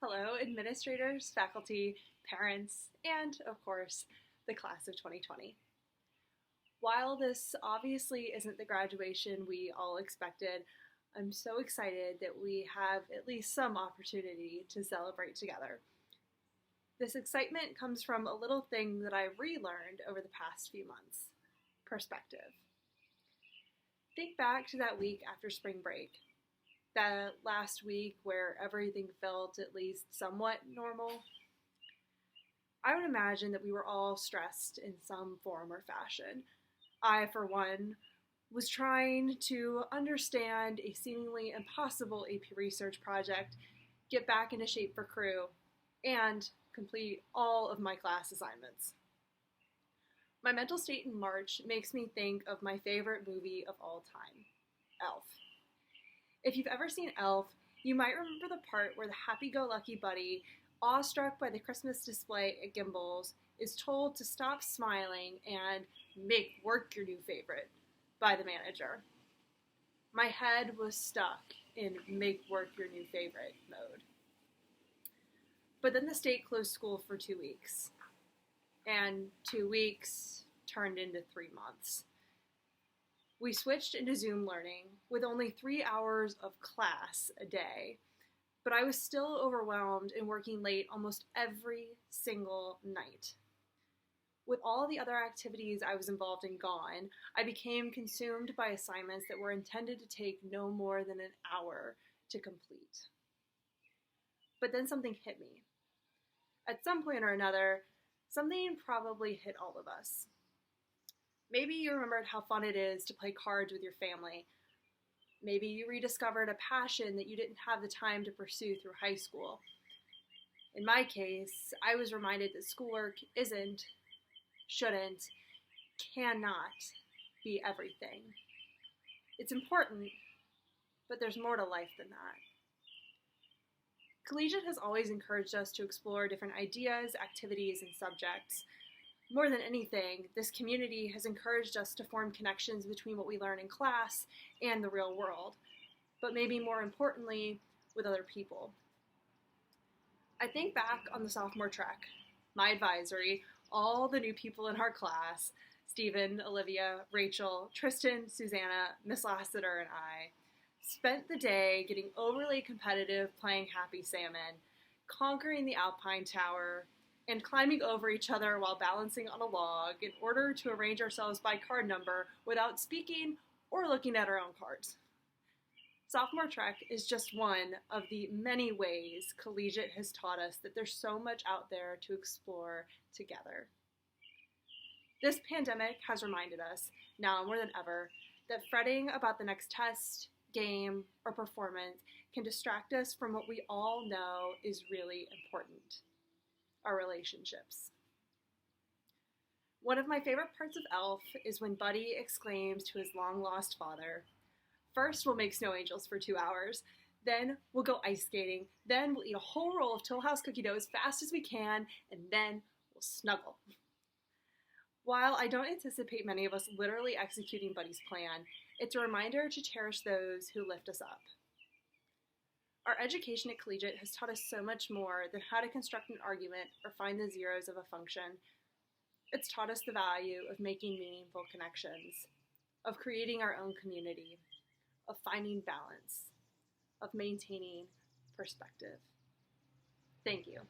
Hello, administrators, faculty, parents, and, of course, the class of 2020. While this obviously isn't the graduation we all expected, I'm so excited that we have at least some opportunity to celebrate together. This excitement comes from a little thing that I've relearned over the past few months: perspective. Think back to that week after spring break. That last week where everything felt at least somewhat normal. I would imagine that we were all stressed in some form or fashion. I, for one, was trying to understand a seemingly impossible AP research project, get back into shape for crew, and complete all of my class assignments. My mental state in March makes me think of my favorite movie of all time, Elf. If you've ever seen Elf, you might remember the part where the happy-go-lucky buddy, awestruck by the Christmas display at Gimbel's, is told to stop smiling and make work your new favorite by the manager. My head was stuck in make work your new favorite mode. But then the state closed school for 2 weeks, and 2 weeks turned into 3 months. We switched into Zoom learning with only 3 hours of class a day, but I was still overwhelmed and working late almost every single night. With all the other activities I was involved in gone, I became consumed by assignments that were intended to take no more than an hour to complete. But then something hit me. At some point or another, something probably hit all of us. Maybe you remembered how fun it is to play cards with your family. Maybe you rediscovered a passion that you didn't have the time to pursue through high school. In my case, I was reminded that schoolwork isn't, shouldn't, cannot be everything. It's important, but there's more to life than that. Collegiate has always encouraged us to explore different ideas, activities, and subjects. More than anything, this community has encouraged us to form connections between what we learn in class and the real world, but maybe more importantly, with other people. I think back on the Sophomore Track, my advisory, all the new people in our class, Stephen, Olivia, Rachel, Tristan, Susanna, Miss Lassiter, and I, spent the day getting overly competitive playing Happy Salmon, conquering the Alpine Tower, and climbing over each other while balancing on a log in order to arrange ourselves by card number without speaking or looking at our own cards. Sophomore Track is just one of the many ways Collegiate has taught us that there's so much out there to explore together. This pandemic has reminded us, now more than ever, that fretting about the next test, game, or performance can distract us from what we all know is really important: our relationships. One of my favorite parts of Elf is when Buddy exclaims to his long-lost father, "First we'll make snow angels for 2 hours, then we'll go ice skating, then we'll eat a whole roll of Toll House cookie dough as fast as we can, and then we'll snuggle." While I don't anticipate many of us literally executing Buddy's plan, it's a reminder to cherish those who lift us up. Our education at Collegiate has taught us so much more than how to construct an argument or find the zeros of a function. It's taught us the value of making meaningful connections, of creating our own community, of finding balance, of maintaining perspective. Thank you.